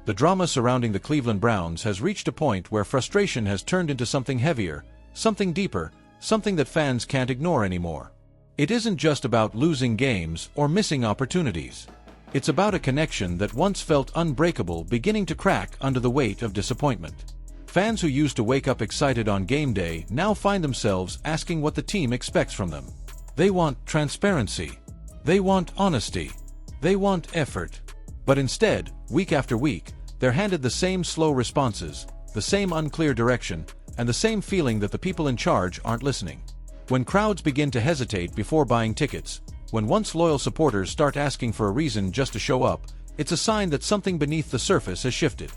The drama surrounding the Cleveland Browns has reached a point where frustration has turned into something heavier, something deeper, something that fans can't ignore anymore. It isn't just about losing games or missing opportunities. It's about a connection that once felt unbreakable beginning to crack under the weight of disappointment. Fans who used to wake up excited on game day now find themselves asking what the team expects from them. They want transparency. They want honesty. They want effort. But instead, week after week, they're handed the same slow responses, the same unclear direction, and the same feeling that the people in charge aren't listening. When crowds begin to hesitate before buying tickets, when once loyal supporters start asking for a reason just to show up, it's a sign that something beneath the surface has shifted.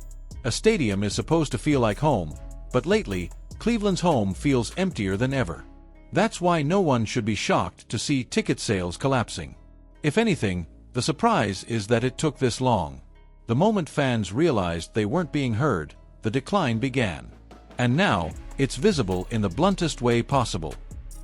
A stadium is supposed to feel like home, but lately, Cleveland's home feels emptier than ever. That's why no one should be shocked to see ticket sales collapsing. If anything, the surprise is that it took this long. The moment fans realized they weren't being heard, the decline began. And now, it's visible in the bluntest way possible.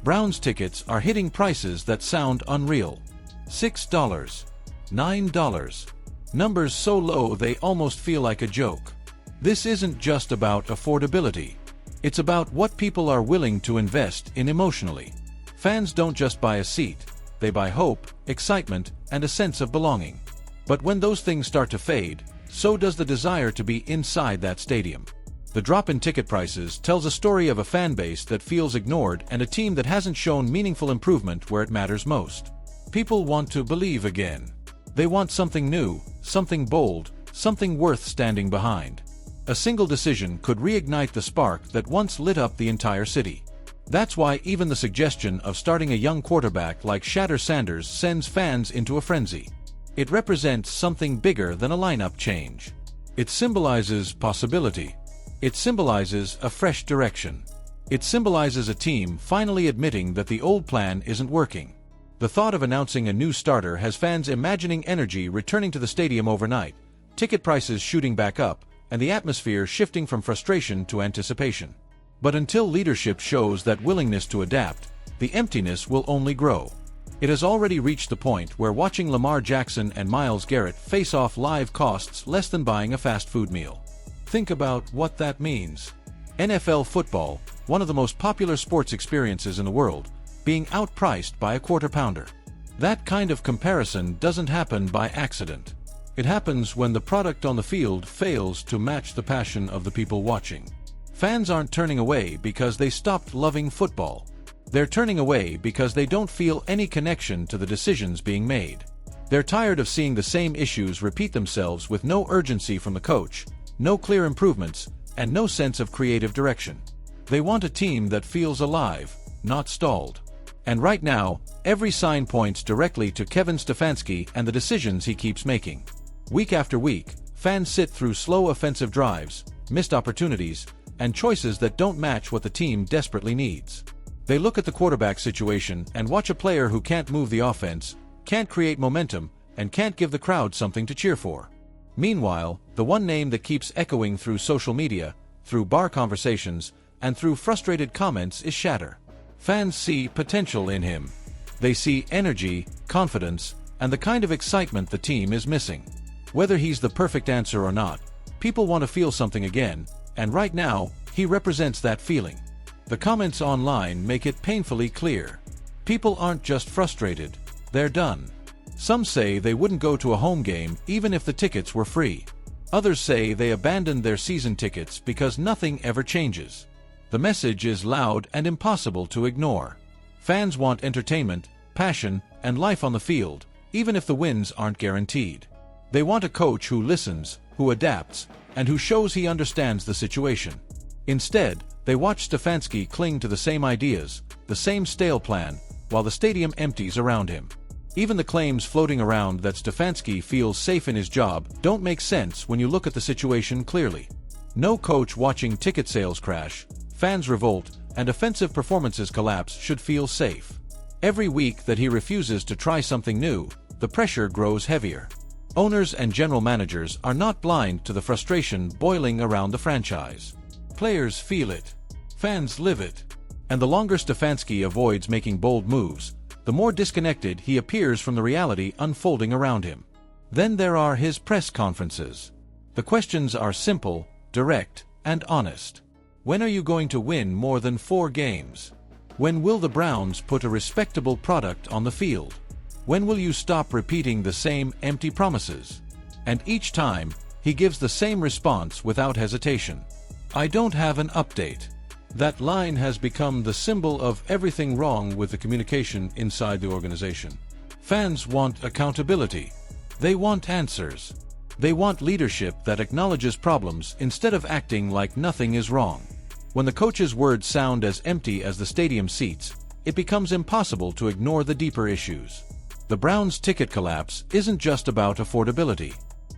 Browns tickets are hitting prices that sound unreal. $6, $9, numbers so low they almost feel like a joke. This isn't just about affordability. It's about what people are willing to invest in emotionally. Fans don't just buy a seat, they buy hope, excitement, and a sense of belonging. But when those things start to fade, so does the desire to be inside that stadium. The drop in ticket prices tells a story of a fan base that feels ignored and a team that hasn't shown meaningful improvement where it matters most. People want to believe again. They want something new, something bold, something worth standing behind. A single decision could reignite the spark that once lit up the entire city. That's why even the suggestion of starting a young quarterback like Shedeur sends fans into a frenzy. It represents something bigger than a lineup change. It symbolizes possibility. It symbolizes a fresh direction. It symbolizes a team finally admitting that the old plan isn't working. The thought of announcing a new starter has fans imagining energy returning to the stadium overnight, ticket prices shooting back up, and the atmosphere shifting from frustration to anticipation. But until leadership shows that willingness to adapt, the emptiness will only grow. It has already reached the point where watching Lamar Jackson and Myles Garrett face off live costs less than buying a fast food meal. Think about what that means. NFL football, one of the most popular sports experiences in the world, being outpriced by a quarter-pounder. That kind of comparison doesn't happen by accident. It happens when the product on the field fails to match the passion of the people watching. Fans aren't turning away because they stopped loving football. They're turning away because they don't feel any connection to the decisions being made. They're tired of seeing the same issues repeat themselves with no urgency from the coach, no clear improvements, and no sense of creative direction. They want a team that feels alive, not stalled. And right now, every sign points directly to Kevin Stefanski and the decisions he keeps making. Week after week, fans sit through slow offensive drives, missed opportunities, and choices that don't match what the team desperately needs. They look at the quarterback situation and watch a player who can't move the offense, can't create momentum, and can't give the crowd something to cheer for. Meanwhile, the one name that keeps echoing through social media, through bar conversations, and through frustrated comments is Shedeur. Fans see potential in him. They see energy, confidence, and the kind of excitement the team is missing. Whether he's the perfect answer or not, people want to feel something again, and right now, he represents that feeling. The comments online make it painfully clear. People aren't just frustrated, they're done. Some say they wouldn't go to a home game even if the tickets were free. Others say they abandoned their season tickets because nothing ever changes. The message is loud and impossible to ignore. Fans want entertainment, passion, and life on the field, even if the wins aren't guaranteed. They want a coach who listens, who adapts, and who shows he understands the situation. Instead, they watch Stefanski cling to the same ideas, the same stale plan, while the stadium empties around him. Even the claims floating around that Stefanski feels safe in his job don't make sense when you look at the situation clearly. No coach watching ticket sales crash, fans revolt, and offensive performances collapse should feel safe. Every week that he refuses to try something new, the pressure grows heavier. Owners and general managers are not blind to the frustration boiling around the franchise. Players feel it. Fans live it. And the longer Stefanski avoids making bold moves, the more disconnected he appears from the reality unfolding around him. Then there are his press conferences. The questions are simple, direct, and honest. When are you going to win more than 4 games? When will the Browns put a respectable product on the field? When will you stop repeating the same empty promises? And each time, he gives the same response without hesitation. I don't have an update. That line has become the symbol of everything wrong with the communication inside the organization. Fans want accountability. They want answers. They want leadership that acknowledges problems instead of acting like nothing is wrong. When the coach's words sound as empty as the stadium seats, it becomes impossible to ignore the deeper issues. The Browns' ticket collapse isn't just about affordability.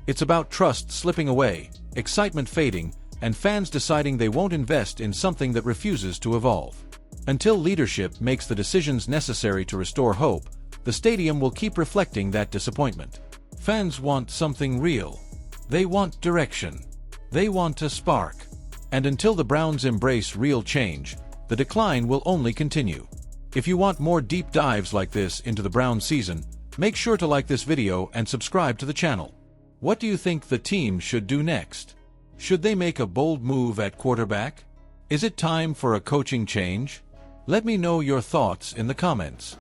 It's about trust slipping away, excitement fading, and fans deciding they won't invest in something that refuses to evolve. Until leadership makes the decisions necessary to restore hope, the stadium will keep reflecting that disappointment. Fans want something real. They want direction. They want a spark. And until the Browns embrace real change, the decline will only continue. If you want more deep dives like this into the Browns season, make sure to like this video and subscribe to the channel. What do you think the team should do next? Should they make a bold move at quarterback? Is it time for a coaching change? Let me know your thoughts in the comments.